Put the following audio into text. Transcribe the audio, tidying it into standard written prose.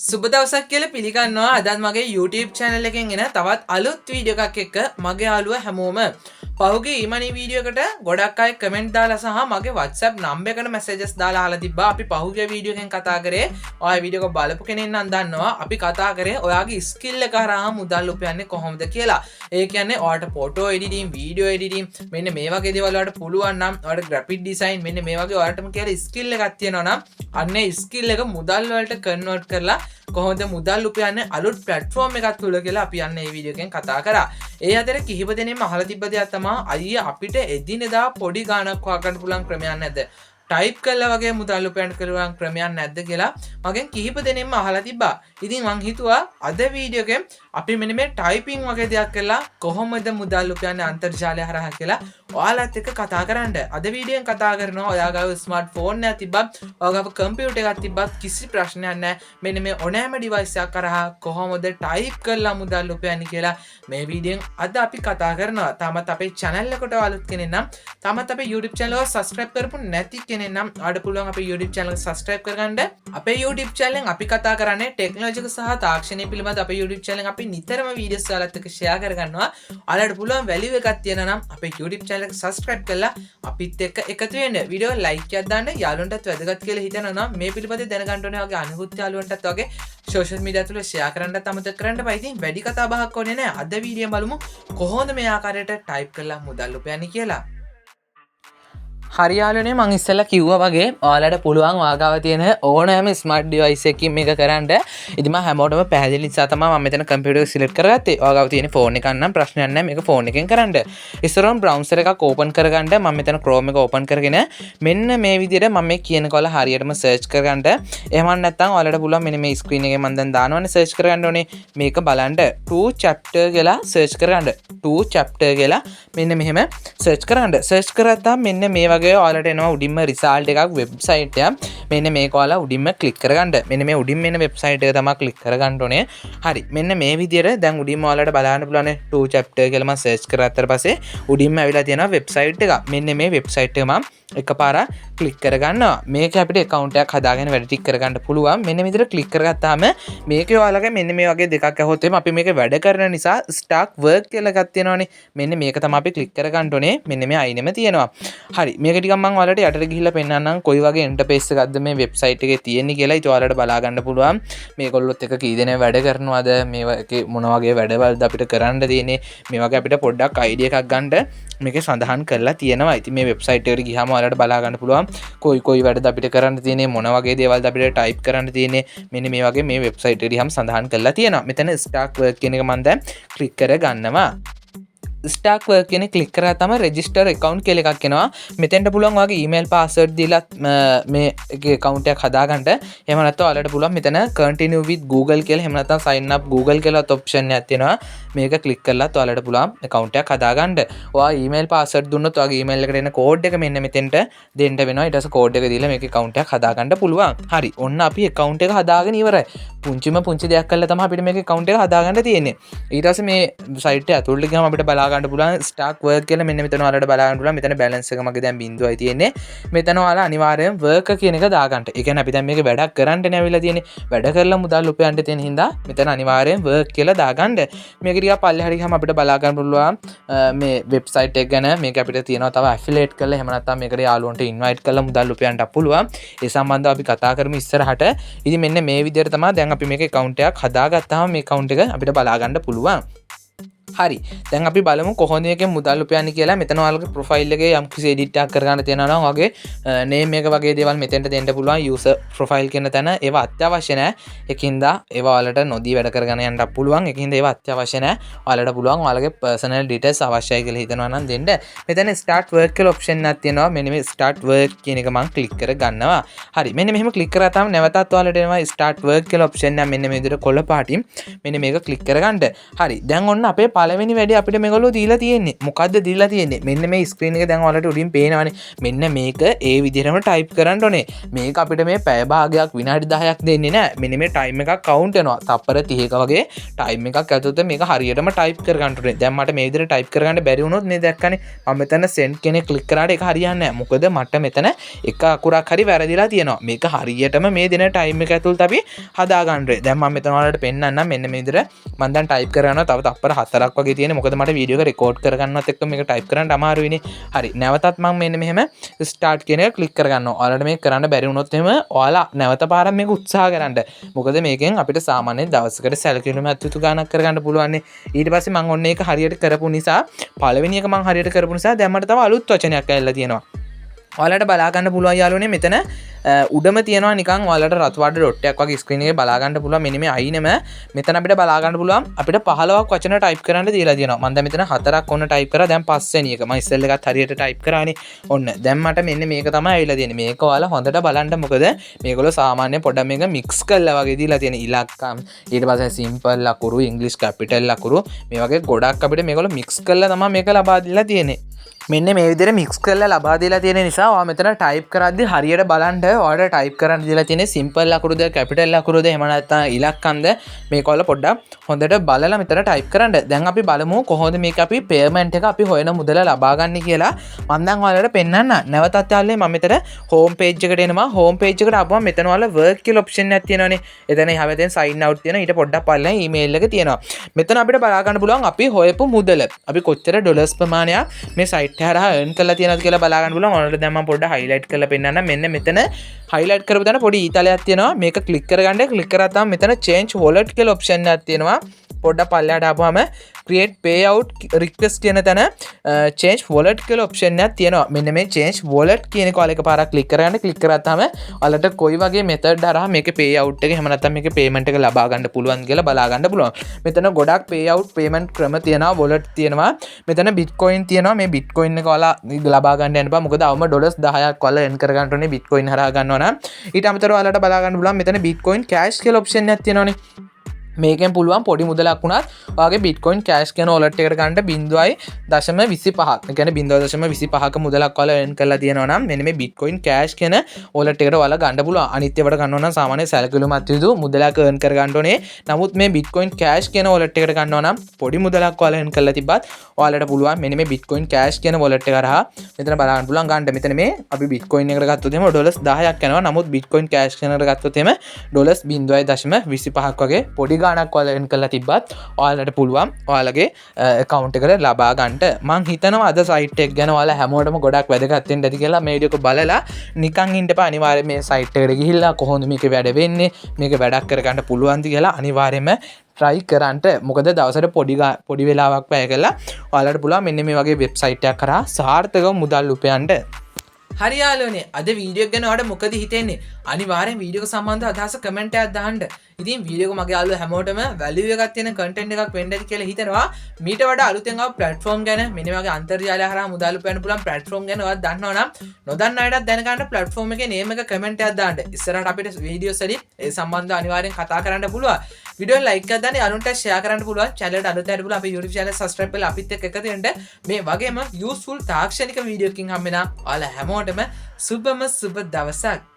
සුබ දවසක් කියලා පිළිගන්නවා. අදත් මගේ YouTube channel එකෙන් එන තවත් අලුත් වීඩියෝ එකක් එක්ක මගේ යාළුවා හැමෝම පහුගිය ඊමණි වීඩියෝ එකට ගොඩක් අය කමෙන්ට් දාලා සහ මගේ WhatsApp number එකට messages දාලා අහලා තිබ්බා. අපි පහුගිය වීඩියෝ එකෙන් කතා කරේ ඔය වීඩියෝ එක බලපු කෙනෙක් නම් දන්නවා. අපි කතා කරේ ඔයාගේ skill එක හරහා මුදල් උපයන්නේ කොහොමද කියලා. ඒ කියන්නේ ඔයාලට photo editing, video editing මෙන්න මේ වගේ දේවල් වලට පුළුවන් නම් ඔයාලට graphic design මෙන්න මේ වගේ ඔයාලටම කියලා skill එකක් තියෙනවා නම් අන්න ඒ skill එක මුදල් වලට convert කරලා කොහොමද මුදල් උපයන්නේ අලුත් platform එකක් තුල කියලා අපි යන්නේ මේ වීඩියෝ එකෙන් කතා කරා. ඒ අතර කිහිප දෙනෙක්ම අහලා තිබ්බ දෙයක් තමයි අයියා අපිට එදිනෙදා පොඩි ගාණක් හොයාගන්න පුළුවන් ක්‍රමයක් නැද්ද? ටයිප් කළා වගේ මුදල් උපයන්න පුළුවන් ක්‍රමයක් නැද්ද කියලා මගෙන් කිහිප දෙනෙක්ම අහලා තිබ්බා. ඉතින් මං හිතුවා අද වීඩියෝ එකෙන් අපි මෙන්න මේ ටයිපින් වගේ දෙයක් කරලා කොහොමද මුදල් උපයන්නේ අන්තර්ජාලය හරහා කියලා ඔයාලත් එක්ක කතා කරන්න. අද වීඩියෝෙන් කතා කරනවා ඔයාගාව ස්මාර්ට්ෆෝන් එකක් තිබ්බත් ඔයාගාව කම්පියුටර් එකක් තිබ්බත් කිසි ප්‍රශ්නයක් නැහැ. මෙන්න මේ ඕනෑම ඩිවයිස් එකක් කරහා කොහොමද ටයිප් කරලා මුදල් උපයන්නේ කියලා මේ වීඩියෝෙන් අද අපි කතා කරනවා. තාමත් අපේ channel එකට අලුත් කෙනෙක් නම් තාමත් අපේ YouTube channel එක subscribe කරපු නැති කෙනෙක් නම් ආඩ පුළුවන් අපේ YouTube channel එක subscribe කරගන්න. අපේ YouTube channel එකෙන් අපි කතා කරන්නේ ටෙක්නොලොජි සහ තාක්ෂණය පිළිබඳ අපේ YouTube channel එකෙන් අපි නිතරම වීඩියෝස් ඔයාලත් එක්ක share කරගන්නවා. ඔයාලට පුළුවන් value එකක් තියෙනවා නම් අපේ YouTube channel එක subscribe කරලා අපිත් එක්ක එකතු වෙන්න. වීඩියෝ like එකක් දාන්න. යාළුවන්ටත් වැදගත් කියලා හිතනවා නම් මේ පිළිබඳව දැනගන්න ඕනේ වගේ අනිකුත් යාළුවන්ටත් වගේ social media තුල share කරන්නත් අමතක කරන්න එපා. ඉතින් වැඩි කතා බහක් ඕනේ නැහැ. අද වීඩියෝ බලමු කොහොමද මේ ආකාරයට type කරලා මුදල් උපයන්නේ කියලා. හරියාලනේ මං ඉස්සෙල්ලා කිව්වා වගේ ඔයාලට පුළුවන් ඔයාගාව තියෙන ඕනෑම ස්මාර්ට් ඩිවයිස් එකකින් මේක කරන්න. ඉතින් මම හැමෝටම පැහැදිලි නිසා තමයි මම මෙතන කම්පියුටර් එක සිලෙක්ට් කරගත්තේ. ඔයාගාව තියෙන ෆෝන් එකක් නම් ප්‍රශ්නයක් නැහැ මේක ෆෝන් එකෙන් කරන්න. ඉස්සරහම බ්‍රවුසර් එකක් ඕපන් කරගන්න මම මෙතන Chrome එක ඕපන් කරගෙන මෙන්න මේ විදිහට මම මේ කියන කොල හරියටම සර්ච් කරගන්න. එහෙම නැත්නම් ඔයාලට පුළුවන් මෙන්න මේ ස්ක්‍රීන් එකේ මම දැන් දානවනේ සර්ච් කරගන්න ඕනේ. මේක බලන්න 2 chapter කියලා සර්ච් කරගන්න. 2 chapter කියලා මෙන්න මෙහෙම සර්ච් කරගන්න. සර්ච් කරාම මෙන්න මේ වගේ ඔයාලට එනවා උඩින්ම රිසල්ට් එකක් වෙබ්සයිට් එක. මෙන්න මේක ඔයාලා උඩින්ම ක්ලික් කරගන්න. මෙන්න මේ උඩින් එන වෙබ්සයිට් එක තමයි ක්ලික් කරගන්න ඕනේ. හරි. මෙන්න මේ විදිහට දැන් උඩින්ම ඔයාලට බලන්න පුළුවන් 2 chapter කියලා මම සර්ච් කරාට පස්සේ උඩින්ම ඇවිල්ලා තියෙනවා වෙබ්සයිට් එක. මෙන්න මේ වෙබ්සයිට් එක මම එකපාරක් ක්ලික් කරගන්නවා. මේක අපිට account එකක් හදාගෙන වැඩ ටික කරගන්න පුළුවන්. මෙන්න විදිහට ක්ලික් කරගත්තාම මේකේ ඔයාලගේ මෙන්න මේ වගේ දෙකක් ඇහුවොත් එimhe අපි මේක වැඩ කරන නිසා start work කියලා එකක් තියෙනවානේ. මෙන්න මේක තමයි අපි ක්ලික් කරගන්න ඕනේ. මෙන්න මේ අයිනෙම තියෙනවා. හරි. මේක ටිකක් මම ඔයාලට යටට ගිහිල්ලා පෙන්නන්නම් කොයි වගේ ඉන්ටර්ෆේස් එකක්ද මේ වෙබ්සයිට් එකේ තියෙන්නේ කියලා. ඒක ඔයාලට බලා ගන්න පුළුවන්. මේගොල්ලොත් එක කී දෙනෙක් වැඩ කරනවද? මේකේ මොන වගේ වැඩවලද අපිට කරන්න තියෙන්නේ? මේ වගේ අපිට පොඩ්ඩක් අයිඩියා එකක් ගන්න මේකේ සඳහන් කරලා තියෙනවා. ඉතින් මේ වෙබ්සයිට් එකට ගියාම ඔයාලට බලා ගන්න පුළුවන් කොයි වැඩද අපිට කරන්න තියෙන්නේ, මොන වගේ දේවල්ද අපිට ටයිප් කරන්න තියෙන්නේ. මෙන්න මේ වගේ මේ වෙබ්සයිට් එකේ ගියාම සඳහන් කරලා තියෙනවා. මෙතන start work කියන එක මම දැන් ක්ලික් කර ගන්නවා. ස්ටාක් වර්ක් කියන ක්ලික් කරා තමයි රෙජිස්ටර් account කියලා එකක් එනවා. මෙතෙන්ට පුළුවන් ඔයාගේ email password දීලා මේ account එකක් හදාගන්න. එහෙම නැත්නම් ඔයාලට පුළුවන් මෙතන continue with Google කියලා එහෙම නැත්නම් sign up Google කියලා option එකක් තියෙනවා. මේක ක්ලික් කරලාත් ඔයාලට පුළුවන් account එකක් හදාගන්න. ඔයා email password දුන්නොත් ඔයාගේ email එකට එන code එක මෙන්න මෙතෙන්ට දෙන්න වෙනවා. ඊට පස්සේ code එක දීලා මේක account එකක් හදාගන්න පුළුවන්. හරි. ඔන්න අපි account එක හදාගෙන ඉවරයි. පුංචි දෙයක් කරලා තමයි අපිට මේක account එක හදාගන්න තියෙන්නේ. ඊට පස්සේ මේ site එක ඇතුළට ගියාම අපිට බලා ගන්න පුළුවන් ස්ටාක් වර්ක් කියලා මෙන්න මෙතන ඔයාලට බලා ගන්න පුළුවන්. මෙතන බැලන්ස් එක මගේ දැන් 0යි තියෙන්නේ. මෙතන ඔයාලා අනිවාර්යෙන් වර්ක් කියන එක දාගන්න. ඒ කියන්නේ අපි දැන් මේක වැඩක් කරන්නනේ ඇවිල්ලා තියෙන්නේ. වැඩ කරලා මුදල් උපයන්න තියෙන හින්දා මෙතන අනිවාර්යෙන් වර්ක් කියලා දාගන්න. මේක ටිකක් පල්ලෙහාට ගියාම අපිට බලා ගන්න පුළුවන් මේ වෙබ්සයිට් එක ගැන මේක අපිට තියෙනවා තව ඇෆිලියේට් කරලා එහෙම නැත්නම් මේකට යාළුවන්ට ඉන්වයිට් කරලා මුදල් උපයන්නත් පුළුවන්. ඒ සම්බන්ධව අපි කතා කරමු ඉස්සරහට. ඉතින් මෙන්න මේ විදිහට තමයි දැන් අපි මේක account එකක් හදාගත්තාම මේ account එක අපිට බලා ගන්න පුළුවන්. හරි. දැන් අපි බලමු කොහොමද මේකෙන් මුදල් උපයන්නේ කියලා. මෙතන ඔයාලගේ ප්‍රොෆයිල් එකේ යම් කිසි එඩිට් එකක් කරගන්න තියෙනවා නම් ඔයාගේ නේම් එක වගේ දේවල් මෙතෙන්ට දෙන්න පුළුවන්. යූසර් ප්‍රොෆයිල් කියන තැන ඒවා අත්‍යවශ්‍ය නැහැ. ඒකින්ද ඒවා ඔයාලට නොදී වැඩ කරගෙන යන්නත් පුළුවන්. ඒකින්ද ඒවා අත්‍යවශ්‍ය නැහැ. ඔයාලට පුළුවන් ඔයාලගේ පර්සනල් ඩීටේල්ස් අවශ්‍යයි කියලා හිතනවා නම් දෙන්න. මෙතන start work කියලා ඔප්ෂන් එකක් තියෙනවා. මෙන්න මේ start work කියන එක මම ක්ලික් කර ගන්නවා. හරි. මෙන්න මෙහෙම ක්ලික් කරා තාම නැවතත් ඔයාලට එනවා start work කියලා ඔප්ෂන් එක. මෙන්න මේ විදිහට කොළ පාටින් මෙන්න මේක ක්ලික් කරගන්න. හරි. දැන් ඔන්න අපේ පළවෙනි වැඩේ අපිට මේගොල්ලෝ දීලා තියෙන්නේ. මොකද්ද දීලා තියෙන්නේ? මෙන්න මේ ස්ක්‍රීන් එක දැන් ඔයාලට උඩින් පේනවනේ. මෙන්න මේක ඒ විදිහටම ටයිප් කරන්න ඕනේ. මේක අපිට මේ පැය භාගයක් විනාඩි 10ක් දෙන්නේ නැහැ. මෙන්න මේ ටයිම් එකක් කවුන්ට් වෙනවා. තප්පර 30ක වගේ ටයිම් එකක් ඇතුළත මේක හරියටම ටයිප් කරගන්න ඕනේ. දැන් මට මේ විදිහට ටයිප් කරගන්න බැරි වුණොත් මේ දැක්කනේ මම මෙතන send කෙනෙක් ක්ලික් කරාට ඒක හරියන්නේ නැහැ. මොකද මට මෙතන එක අකුරක් හරි වැරදිලා තියෙනවා. මේක හරියටම මේ දෙන ටයිම් එක ඇතුළත අපි හදා ගන්න ඕනේ. දැන් මම මෙතන ඔයාලට පෙන්නන්නම්. මෙන්න මේ විදිහට මම දැන් ටයිප් කරනවා. තව තප්පර 4ක් වගේ තියෙන්නේ. මොකද මට වීඩියෝ එක රෙකෝඩ් කරගන්නවත් එක්ක මේක ටයිප් කරන්න අමාරුයිනේ. හරි. නැවතත් මම මෙන්න මෙහෙම ස්ටාර්ට් කියන එක ක්ලික් කරගන්නවා. ඔයාලට මේක කරන්න බැරි වුණොත් එහෙම ඔයාලා නැවත පාරක් මේක උත්සාහ කරන්න. මොකද මේකෙන් අපිට සාමාන්‍යයෙන් දවසකට සැලකිලිම අත්‍යුතු ගාණක් කරගන්න පුළුවන්. ඊට පස්සේ මම ඔන්න ඒක හරියට කරපු නිසා පළවෙනි එක මම හරියට කරපු නිසා දැන් මට තව අලුත් වචනයක් ඇවිල්ලා තියෙනවා. ඔයාලට බලා ගන්න පුළුවන් යාළුවනේ මෙතන උඩම තියෙනවා නිකන් ඔයාලට රතු වඩ ඩොට් එකක් වගේ ස්ක්‍රීන් එකේ බලා ගන්න පුළුවන්. මෙන්න මේ අයිනෙම මෙතන අපිට බලා ගන්න පුළුවන් අපිට 15ක් වචන ටයිප් කරන්න දීලා තියෙනවා. මම දැන් මෙතන 4ක් ඔන්න ටයිප් කරා. දැන් පස්වෙනි එක මම ඉස්සෙල් එකත් හරියට ටයිප් කරානේ. ඔන්න දැන් මට මෙන්න මේක තමයි ඇවිල්ලා තියෙන්නේ. මේක ඔයාලා හොඳට බලන්න. මොකද මේගොල්ලෝ සාමාන්‍ය පොඩ්ඩක් මේක මික්ස් කරලා වගේ දීලා තියෙන ඉලක්කම් ඊට පස්සේ සිම්පල් ලකුරු ඉංග්‍රීසි කැපිටල් ලකුරු මේ වගේ ගොඩක් අපිට මේගොල්ලෝ මික්ස් කරලා තමයි මේක ලබා දීලා තියෙන්නේ. මෙන්න මේ විදිහට මික්ස් කරලා ලබා දීලා තියෙන නිසා ඔයා මෙතන ටයිප් කරද්දි හරියට බලන්න ඔයාලට ටයිප් කරන්න දීලා තියෙන්නේ සිම්පල් ලකුරුද කැපිටල් ලකුරුද එහෙම නැත්නම් ඉලක්කම්ද මේක ඔයාලා පොඩ්ඩක් හොඳට බලලා මෙතන ටයිප් කරන්න. දැන් අපි බලමු කොහොමද මේක අපි පේමන්ට් එක අපි හොයන මුදල ලබා ගන්න කියලා. මම දැන් ඔයාලට පෙන්නන්න. නැවතත් යාළුවනේ මම මෙතන හෝම් පේජ් එකට එනවා. හෝම් පේජ් එකට ආපුවම මෙතන ඔයාලා වර්ක් කියලා ඔප්ෂන් එකක් තියෙනවානේ. එතන එහා පැත්තෙන් සයින් අවුට් තියෙනවා. ඊට පොඩ්ඩක් පල්ලෙන් ඊමේල් එක තියෙනවා. මෙතන අපිට බලා ගන්න පුළුවන් අපි හොයපු මුදල. අපි කොච්චර ඩොලර්ස් ප්‍රමාණයක් මේ සයිට් එක හරහා earn කරලා තියෙනවද කියලා බලා ගන්න පුළුවන්. ඔයාලට දැන් මම පොඩ්ඩක් highlight කරලා පෙන්නන්නම්. මෙන්න මෙතන highlight කරපු තැන පොඩි ඊතලයක් තියෙනවා. මේක click කරගන්න. click කරා තමයි මෙතන change wallet කියලා option එකක් තියෙනවා. පොඩ්ඩක් පල්ලෙහාට ආපුවම create payout request කියන තැන change wallet කියලා option එකක් තියෙනවා. මෙන්න මේ change wallet කියන එක ඔයාලා එකපාරක් click කරගන්න. click කරාම ඔයාලට කොයි වගේ method හරහා මේකේ payout එක එහෙම නැත්නම් මේකේ payment එක ලබා ගන්න පුළුවන් කියලා බලා ගන්න පුළුවන්. මෙතන ගොඩක් payout payment ක්‍රම තියෙනවා. wallet තියෙනවා. මෙතන bitcoin තියෙනවා. මේ bitcoin එක ඔයාලා ලබා ගන්න යන්න බෑ. මොකද අවම ඩොලර්ස් 10ක් ඔයාලා earn කර ගන්න ඕනේ bitcoin හරහා ගන්නවා නම්. ඊට අමතරව ඔයාලට බලා ගන්න පුළුවන් මෙතන bitcoin cash කියලා option එකක් තියෙනවානේ. මේකෙන් පුළුවන් පොඩි මුදලක් වුණත් ඔයාගේ bitcoin cash කියන wallet එකට ගන්න 0.25ක්. ඒ කියන්නේ 0.25ක මුදලක් ඔයාලා earn කරලා තියෙනවා නම් මෙන්න මේ bitcoin cash කියන wallet එකට ඔයාලා ගන්න පුළුවන්. අනිත් ඒවාට ගන්නවා නම් සාමාන්‍ය සැලකිලිමත් යුතු මුදලක් earn කර ගන්න ඕනේ. නමුත් මේ bitcoin cash කියන wallet එකට ගන්නවා නම් පොඩි මුදලක් ඔයාලා earn කරලා තිබ්බත් ඔයාලට පුළුවන් මෙන්න මේ bitcoin cash කියන wallet එක හරහා මෙතන බලන්න පුළුවන් ගන්න. මෙතන මේ අපි bitcoin එකට ගත්තොත් එහෙම ඩොලර්ස් 10ක් යනවා. නමුත් bitcoin cash කියන එකට ගත්තොත් එහෙම ඩොලර්ස් 0.25ක් වගේ පොඩි ගානක් ඔයාලා earn කරලා තිබ්බත් ඔයාලට පුළුවන් ඔයාලගේ account එකට ලබා ගන්නට. මං හිතනවා අද site එක ගැන ඔයාලා හැමෝටම ගොඩක් වැදගත් වෙන්න ඇති කියලා. මේ වීඩියෝ එක බලලා නිකන් ඉන්න එපා. අනිවාර්යයෙන් මේ site එකට ගිහිල්ලා කොහොමද මේක වැඩ වෙන්නේ මේක වැඩක් කරගන්න පුළුවන්ද කියලා අනිවාර්යයෙන්ම try කරන්නට. මොකද දවසට පොඩි වෙලාවක් වැය කළා ඔයාලට පුළුවන් මෙන්න මේ වගේ වෙබ්සයිට් එකක් කරා සාර්ථකව මුදල් උපයන්න. හරි යාළුවනේ අද වීඩියෝ එක ගැන ඔයාලට මොකද හිතෙන්නේ? අනිවාර්යෙන් වීඩියෝ එක සම්බන්ධව අදහස කමෙන්ට් එකක් දාන්න. ඉතින් වීඩියෝ එක මගේ යාළුවෝ හැමෝටම වැලියු එකක් තියෙන කන්ටෙන්ට් එකක් වෙන්න ඇති කියලා හිතනවා. මීට වඩා අලුතෙන් ආව ප්ලැට්ෆෝම් ගැන මෙන්න වගේ අන්තර්ජාලය හරහා මුදල් උපයන්න පුළුවන් ප්ලැට්ෆෝම් ගැන ඔයාලා දන්නවා නම් නොදන්න අයටත් දැනගන්න ප්ලැට්ෆෝම් එකේ නේම් එක කමෙන්ට් එකක් දාන්න. ඉස්සරහට අපිට වීඩියෝස් වලින් ඒ සම්බන්ධව අනිවාර්යෙන් කතා කරන්න පුළුවන්. වීඩියෝ ලයික් එකක් දාන්න අනුන්ට ෂෙයා කරන්න පුළුවන්. channel එකට අලුත් අයට පුළුවන් අපේ YouTube channel subscribe කරලා අපිත් එක්ක එකතු වෙන්න. මේ වගේම useful තාක්ෂණික වීඩියෝ එකකින් හම්බෙනා ඔයාලා හැමෝටම සුබම සුබ දවසක්.